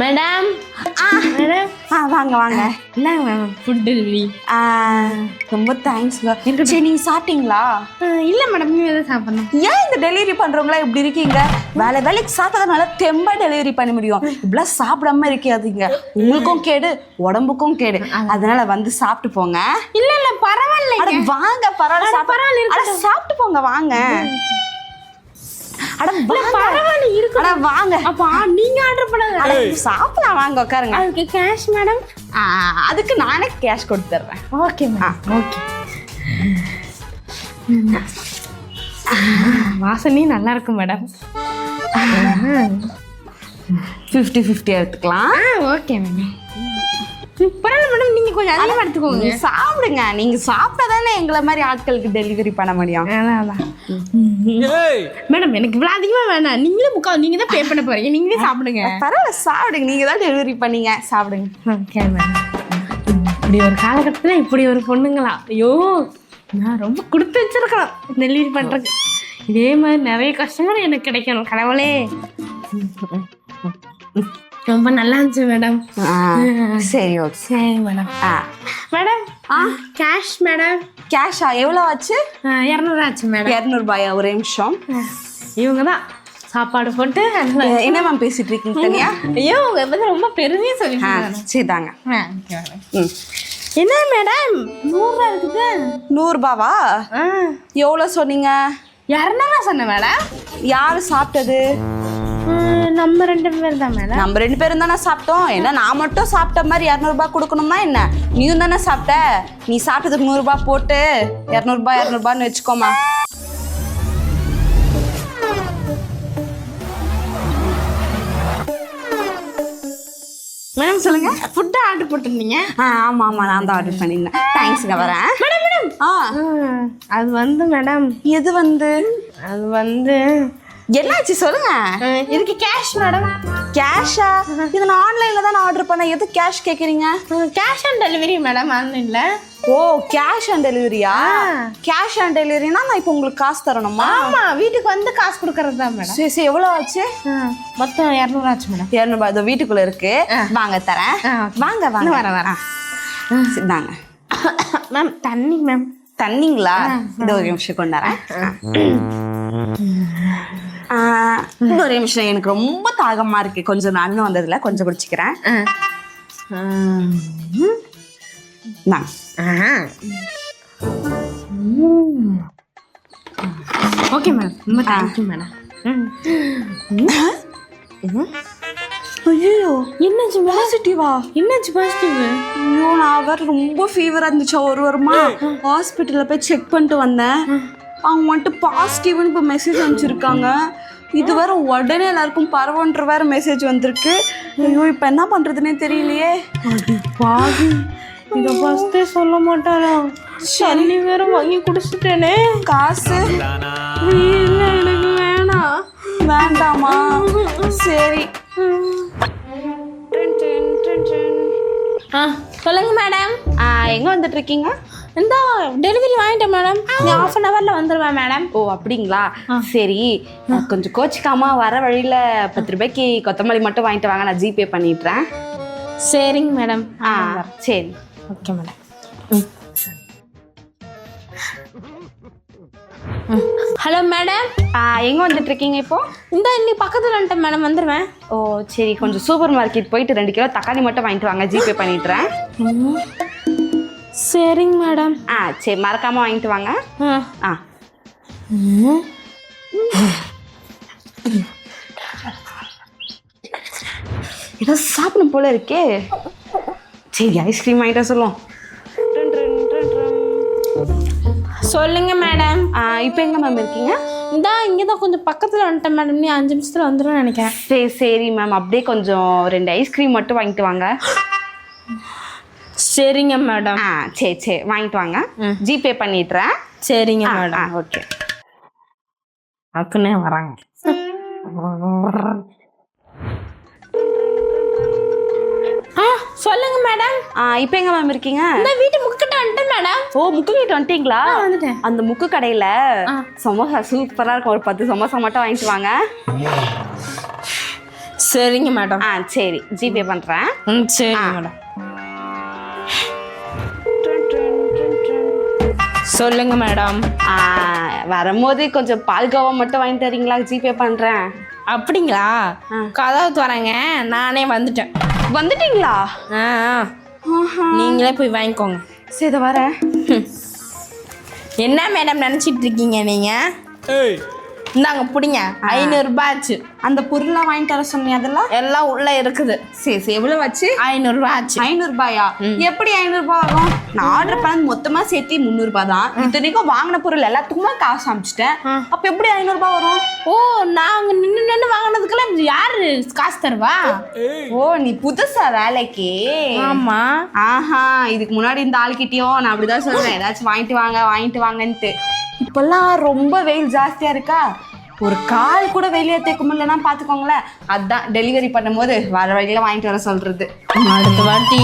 Madam madam வாங்க வாங்க. என்ன மேம் ஃபுட் டெலிவரி? ரொம்ப தேங்க்ஸ்ங்க. சரி நீங்கள் சாப்பிட்டீங்களா? இல்லை மேடம், நீ எதாவது சாப்பிடணும். ஏன் இந்த டெலிவரி பண்ணுறவங்களா இப்படி இருக்கீங்க? வேலைக்கு சாப்பிட்டதுனால தெம்பா டெலிவரி பண்ண முடியும். இப்படிலாம் சாப்பிடாம இருக்காதீங்க, உங்களுக்கும் கேடு உடம்புக்கும் கேடு. அதனால வந்து சாப்பிட்டு போங்க. இல்லை இல்லை பரவாயில்ல. வாங்க, பரவாயில்ல பரவாயில்ல, சாப்பிட்டு போங்க வாங்க. பரவாயில்ல இருக்கு. வாங்க. அப்பா நீங்க ஆர்டர் பண்ணாங்க சாப்பிடலாம், வாங்க உட்காருங்க. அதுக்கு கேஷ் மேடம்? அதுக்கு நானே கேஷ் கொடுத்துட்றேன். Okay ma'am. ஓகே. வாசனை நல்லா இருக்கும் மேடம். 50-50 எடுத்துக்கலாம். Okay madam. பரவாயில்ல மேடம், நீங்க கொஞ்சம் அதிகமாக எடுத்துக்கோங்க. சாப்பிடுங்க. நீங்க சாப்பிட்டா தானே எங்களை மாதிரி ஆட்களுக்கு டெலிவரி பண்ண முடியும். மேடம் எனக்கு இவ்வளோ அதிகமாக வேணாம், நீங்களே நீங்க தான் பே பண்ண போறீங்க, நீங்களே சாப்பிடுங்க. பரவாயில்ல சாப்பிடுங்க, நீங்க தான் டெலிவரி பண்ணீங்க, சாப்பிடுங்க. Okay madam. இப்படி ஒரு காலகட்டத்தில் இப்படி ஒரு பொண்ணுங்களா? ஐயோ, நான் ரொம்ப கொடுத்து வச்சிருக்கணும் டெலிவரி பண்ணுறதுக்கு. இதே மாதிரி நிறைய கஸ்டமர் எனக்கு கிடைக்கணும் கடவுளே. ரொம்ப நல்லா இருந்துச்சு மேடம். சரி ஓகே. சரி மேடம். Madam cash madam. கேஷா எவ்வளோ ஆச்சு? 200 ஆச்சு மேடம். 200 ரூபாயா? ஒரே நிமிஷம். இவங்க தான் சாப்பாடு போட்டு. என்ன மேம் பேசிட்டு இருக்கீங்க தனியா? ஐயோ உங்க பத்தி ரொம்ப பெருமையாக சொல்லிட்டு. சரி தாங்க. என்ன மேடம் 100 ரூபா இருக்குது? 100 ரூபாவா? எவ்வளோ சொன்னீங்க? 200 சொன்னேன் மேடம். யாரு சாப்பிட்டது? நம்ம 2 பேர் தான் மேடம். நம்ம 2 பேரும் தானே சாப்பிட்டோம். என்ன நான் மட்டும் சாப்பிட்ட மாதிரி 200 ரூபாய் கொடுக்கணுமா என்ன? நீயும் தானே சாப்பிட்ட. நீ சாப்பிட்டதுக்கு 100 ரூபாய் போட்டு 200 ரூபான்னு வச்சுக்கோமா. மேடம் சொல்லுங்க. ஃபுட்டு ஆர்டர் போட்டிருந்தீங்க? ஆமாம் ஆமாம், நான் தான் ஆர்டர் பண்ணியிருந்தேன். தேங்க்ஸுங்க, வரேன். மேடம் மேடம் அது வந்து மேடம். எது வந்து? அது வந்து என்னாச்சு சொல்லுங்க. இதுக்கு கேஷ் மேடம். கேஷா? இது நான் ஆன்லைனில் தான் ஆர்டர் பண்ணேன், எது கேஷ் கேட்குறீங்க? கேஷ் ஆன் டெலிவரி மேடம், ஆன்லைனில். ஓ கேஷ் ஆன் டெலிவரியா? கேஷ் ஆன் டெலிவரினா நான் இப்போ உங்களுக்கு காசு தரணுமா? ஆமாம், வீட்டுக்கு வந்து காசு கொடுக்கறது தான் மேடம். சரி சரி, எவ்வளோ ஆச்சு? மொத்தம் 200 ஆச்சு மேடம். 200 ரூபாய் இதோ வீட்டுக்குள்ளே இருக்கு, வாங்க தரேன். வாங்க வாங்க. வரேன். இந்தாங்க மேம் தண்ணி. மேம் தண்ணிங்களா? இந்த ஒரு நிமிஷம் கொண்டாறேன். இந்த ஒரு நிமிஷம், எனக்கு ரொம்ப தாகமா இருக்கு, கொஞ்சம் நான் வந்ததுல கொஞ்சம் குடிச்சிக்கிறேன். ஓகே மேடம், ரொம்ப தேங்க்யூ மேடம். ஐயோ என்னாச்சு? பாசிட்டிவா? என்னாச்சு பாசிட்டிவ்? ஐயோ நான் வேற ரொம்ப ஃபீவரா இருந்துச்சு, ஒரு வாரமா ஹாஸ்பிட்டல்ல போய் செக் பண்ணிட்டு வந்தேன். அவங்க வந்துட்டு பாசிட்டிவ்னு இப்போ மெசேஜ் அனுப்பிச்சிருக்காங்க. இது வேற உடனே எல்லாருக்கும் பரவன்ற வேற மெசேஜ் வந்திருக்கு. ஐயோ இப்போ என்ன பண்றதுன்னே தெரியலையே. பாவி, இதை ஃபர்ஸ்டே சொல்ல மாட்டாரா? தண்ணி வேற வாங்கி குடிச்சிட்டேனே. காசு இல்லை, எனக்கு வேணாம். வேண்டாமா? சரி. சொல்லுங்க மேடம். எங்க வந்துட்டு இருக்கீங்க? இந்த டெலிவரி வாங்கிட்டேன் மேடம். நீ 1/2 hourல வந்துடுவேன் மேடம். ஓ அப்படிங்களா? சரி, கொஞ்சம் கோச்சிக்காம வர வழியில 10 ரூபாய்க்கு கொத்தமல்லி மட்டும் வாங்கிட்டு வாங்க, நான் ஜிபே பண்ணிடுறேன். சரிங்க மேடம். சரி ஓகே மேடம். Hello madam. எங்க வந்துட்டு இருக்கீங்க இப்போ? இந்த இன்னி பக்கத்துல வந்துட்டேன் மேடம், வந்துடுவேன். ஓ சரி, கொஞ்சம் சூப்பர் மார்க்கெட் போயிட்டு 2 கிலோ தக்காளி மட்டும் வாங்கிட்டு வாங்க, ஜிபே பண்ணிடுறேன். சரிங்க மேடம். சரி, மறக்காம வாங்கிட்டு வாங்க. ஏதோ சாப்பிடும் போல இருக்கே. சரி, ஐஸ்கிரீம் வாங்கிட்ட சொல்லுவோம். சொல்லுங்க மேடம். இப்போ எங்க மேம் இருக்கீங்க? இங்கே தான் கொஞ்சம் பக்கத்தில் வந்துட்டேன் மேடம். நீ 5 நிமிஷத்தில் வந்துடும் நினைக்கிறேன். சரி சரி மேம், அப்படியே கொஞ்சம் 2 ஐஸ்கிரீம் மட்டும் வாங்கிட்டு வாங்க. சரிங்க மேடம். சரி சரி, வாங்கிட்டு வாங்க, ஜிபே பண்ணிடுறேன். சரிங்க மேடம். ஓகே. அக்குனே வராங்க. சொல்லுங்க மேடம். இப்போ எங்க மேம் இருக்கீங்க? இந்த வீட்டு முக்கிட்ட வந்துட்டேன் மேடம். ஓ முக்கு கிட்ட வந்துட்டீங்களா? வந்துட்டேன். அந்த முக்கு கடையில சமோசா சூப்பரா இருக்கும், ஒரு 10 சமோசா மட்டும் வாங்கிட்டு வாங்க. சரிங்க மேடம். சரி ஜிபே பண்ணுறேன். சரிங்க மேடம். சொல்லுங்க மேடம். வரும்போது கொஞ்சம் பால்கோவா மட்டும் வாங்கிட்டு வரீங்களா? ஜிபே பண்ணுறேன். அப்படிங்களா? கதவு தரேங்க, நானே வந்துட்டேன். வந்துட்டீங்களா? நீங்களே போய் வாங்கிக்கோங்க. சரி வரேன். என்ன மேடம் நினச்சிட்டு இருக்கீங்க நீங்கள்? இந்தாங்க பிடிங்க, 500 ரூபாய் ஆச்சு. அந்த பொருள்லாம் வாங்கிட்டு வர சொன்னீங்க, அதெல்லாம் எல்லாம் உள்ள இருக்குது. சரி எவ்வளோ வச்சு? 500 ரூபாய் ஆச்சு. 500 ரூபாயா? எப்படி 500 ரூபாய் ஆகும்? நான் ஆர்டர் பண்ணது மொத்தமாக சேர்த்து 300 ரூபாய் தான். இத்தனைக்கும் வாங்கின பொருள் எல்லாத்துக்குமே காசு அமிச்சிட்டேன். அப்போ எப்படி 500 ரூபாய் வரும்? ஓ, நாங்கள் நின்று வாங்கினதுக்கெல்லாம் யாரு காசு தருவா? ஓ, நீ புதுசா வேலைக்கு? ஆமா. இதுக்கு முன்னாடி இந்த ஆள்கிட்டயும் நான் அப்படிதான் சொல்றேன், ஏதாச்சும் வாங்கிட்டு வாங்கன்ட்டு. இப்பெல்லாம் ரொம்ப வெயில் ஜாஸ்தியா இருக்கா, ஒரு கால் கூட வெளியே தேக்க முடியலன்னா பாத்துக்கோங்களேன். அதான் டெலிவரி பண்ணும்போது வர வழியில வாங்கிட்டு வர சொல்றது. அடுத்த வாட்டி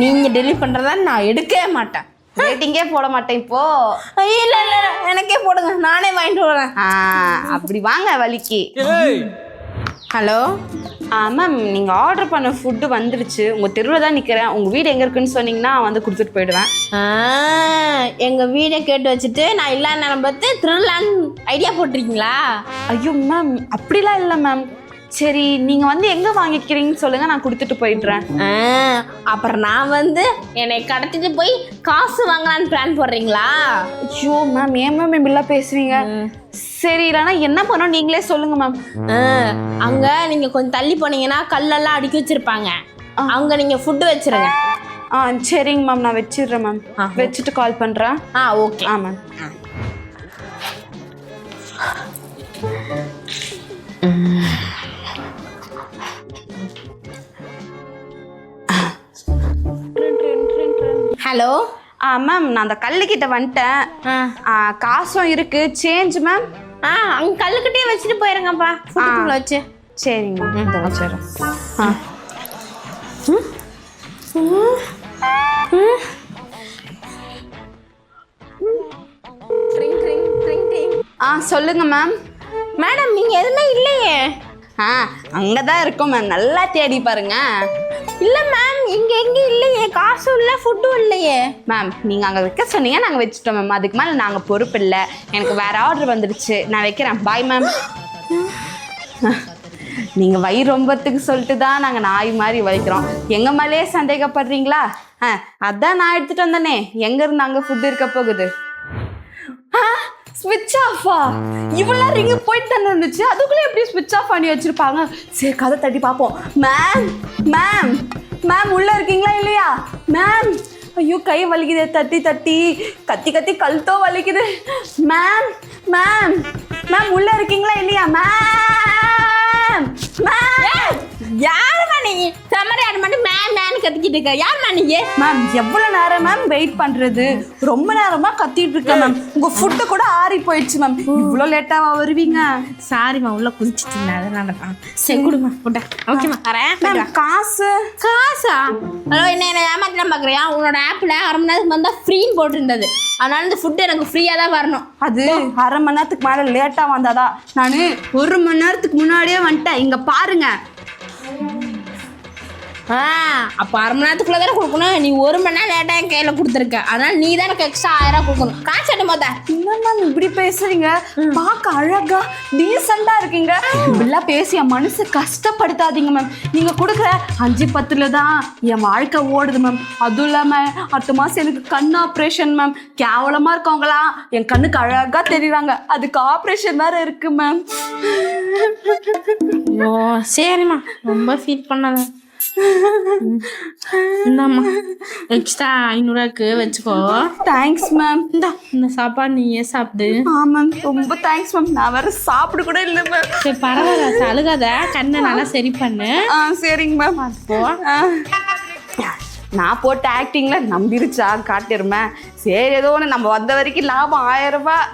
நீங்க டெலிவரி பண்றதா நான் எடுக்கவே மாட்டேன். ரேட்டிங்கே போட மாட்டேன் இப்போ. இல்ல எனக்கே போடுங்க, நானே வாங்கிட்டு வரேன். அப்படி வாங்க வலிக்கு. ஹலோ மேம், நீங்கள் ஆர்டர் பண்ண ஃபுட்டு வந்துருச்சு. உங்கள் தெருவில் தான் நிற்கிறேன். உங்கள் வீடு எங்கே இருக்குன்னு சொன்னீங்கன்னா வந்து கொடுத்துட்டு போயிடுவேன். எங்கள் வீடை கேட்டு வச்சுட்டு நான் இல்லாத நேரம் பார்த்து திருடலான்னு ஐடியா போட்டிருக்கீங்களா? ஐயோ மேம், அப்படிலாம் இல்லை மேம். சரி, நீங்கள் வந்து எங்கே வாங்கிக்கிறீங்கன்னு சொல்லுங்கள், நான் கொடுத்துட்டு போயிடுறேன். அப்புறம் நான் வந்து என்னை கடத்திட்டு போய் காசு வாங்கலான்னு பிளான் போடுறீங்களா? ஐயோ மேம், ஏன் மேம் இப்படிலாம் பேசுவீங்க? சரி, இல்லைனா என்ன பண்ணோம் நீங்களே சொல்லுங்கள் மேம். அங்கே நீங்கள் கொஞ்சம் தள்ளி போனீங்கன்னா கல்லெல்லாம் அடுக்கி வச்சுருப்பாங்க, அங்கே நீங்கள் ஃபுட்டு வச்சுருங்க. சரிங்க மேம், நான் வச்சிடுறேன் மேம். வச்சுட்டு கால் பண்ணுறேன். ஓகே. மேம். ஹலோ மேம், நான் அந்த கல்லுக்கிட்ட வந்துட்டேன். காசும் இருக்கு. Change ma'am? அங்கே கல்லுக்கிட்டே வச்சுட்டு போயிருங்கப்பா, ஃபுட்டுக்குள்ள வச்சு. சரிங்க மேம், வச்சிடுறேன். சொல்லுங்க மேம். மேடம், நீங்கள் எதுவுமே இல்லையே. அங்கே தான் இருக்கும் மேம், நல்லா தேடி பாருங்க. இல்லை மேம், இங்கே எங்கேயும் இல்லையே, காசும் இல்லை ஃபுட்டும் இல்லையே. மேம், நீங்கள் அங்கே வைக்க சொன்னீங்க, நாங்கள் வச்சுட்டோம் மேம். அதுக்கு மேலே நாங்கள் பொறுப்பு இல்லை. எனக்கு வேறு ஆர்டர் வந்துடுச்சு, நான் வைக்கிறேன். Bye ma'am. நீங்கள் வயிறு ரொம்பத்துக்கு சொல்லிட்டு தான் நாங்கள் நாய் மாதிரி வலிக்கிறோம். எங்கள் மேலேயே சந்தேகப்படுறீங்களா? அதான் நான் எடுத்துகிட்டு வந்தேனே, எங்கேருந்து அங்கே ஃபுட்டு இருக்க போகுது? ஸ்விட்ச் ஆஃபா? இவ்வளோ ரிங்கு போயிட்டு தானே இருந்துச்சு, அதுக்குள்ளே எப்படி ஸ்விட்ச் ஆஃப் பண்ணி வச்சுருப்பாங்க? சரி, கதை தட்டி பார்ப்போம். மேம் மேம் மேம், உள்ளே இருக்கீங்களா இல்லையா மேம்? ஐயோ, கை வலிக்குது, தட்டி தட்டி கத்தி கத்தி கழுத்தோ வலிக்குது. மேம் மேம் மேம், உள்ளே இருக்கீங்களா இல்லையா மேம்? மேம், யாருமா நீங்க? சமரி ஆடு மட்டும் மேம் மேம் கத்திக்கிட்டு இருக்க. யாருமா நீங்க? மேம், எவ்வளோ நேரம் மேம் வெயிட் பண்ணுறது? ரொம்ப நேரமாக கத்திட்டு இருக்கேன் மேம். உங்கள் ஃபுட்டு கூட ஆறி போயிடுச்சு மேம். இவ்வளோ லேட்டாக வருவீங்க? சாரிம்மா, உள்ள குதிச்சிட்டீங்க, அதனால தான். சரி, கொடுமா ஃபுட்டை. ஓகேம்மா, வரேன். காசா? ஹலோ, என்ன ஏமாத்தினா பார்க்குறியா? உன்னோட ஆப்பில் 1/2 மணி நேரத்துக்கு வந்தால் ஃப்ரீன்னு போட்டுருந்தது, அதனால இந்த ஃபுட்டு எனக்கு ஃப்ரீயாக தான் வரணும். அது 1/2 மணி நேரத்துக்கு மேலே லேட்டாக வந்தாதா? நான் 1 மணி நேரத்துக்கு முன்னாடியே வந்துட்டேன். இங்கே பாருங்க. அப்போ 1/2 மணி நேரத்துக்குள்ளே தானே கொடுக்கணும். நீ 1 மணி நேரம் லேட்டாக என் கையில் கொடுத்துருக்க, அதனால நீ தான் எனக்கு எக்ஸ்ட்ரா 1000 ரூபா கொடுக்கணும். காசு எட்டு போத. என்ன மேம் இப்படி பேசுறீங்க? பார்க்க அழகா டீசெண்டாக இருக்கீங்க. இப்படிலாம் பேசி என் மனசு கஷ்டப்படுத்தாதீங்க மேம். நீங்கள் கொடுக்குற 5-10 தான் என் வாழ்க்கை ஓடுது மேம். அதுவும் இல்லாமல் அடுத்த மாதம் எனக்கு கண் ஆப்ரேஷன் மேம். கேவலமாக இருக்கவங்களாம் என் கண்ணுக்கு அழகாக தெரியுறாங்க, அதுக்கு ஆப்ரேஷன் வேறு இருக்கு மேம். ஓ சரிம்மா, ரொம்ப ஃபீல் பண்ணாத. இந்தாம்மா, எக்ஸ்ட்ரா 500 ரூபாய்க்கு வச்சுக்கோ. Thanks ma'am. இந்த சாப்பாடு நீயே சாப்பிடு. மேம், ரொம்ப தேங்க்ஸ் மேம். நான் வேற சாப்பிட கூட இல்லை மேம். சரி, பரவாயில்ல, அழுகாத, கண்ணை நல்லா சரி பண்ணு. சரிங்க மேம். போ. நான் போட்ட ஆக்டிங்கில் நம்பிருச்சா காட்டிருமே. சரி, ஏதோ ஒன்று, நம்ம வந்த வரைக்கும் லாபம் 1000 ரூபாய்.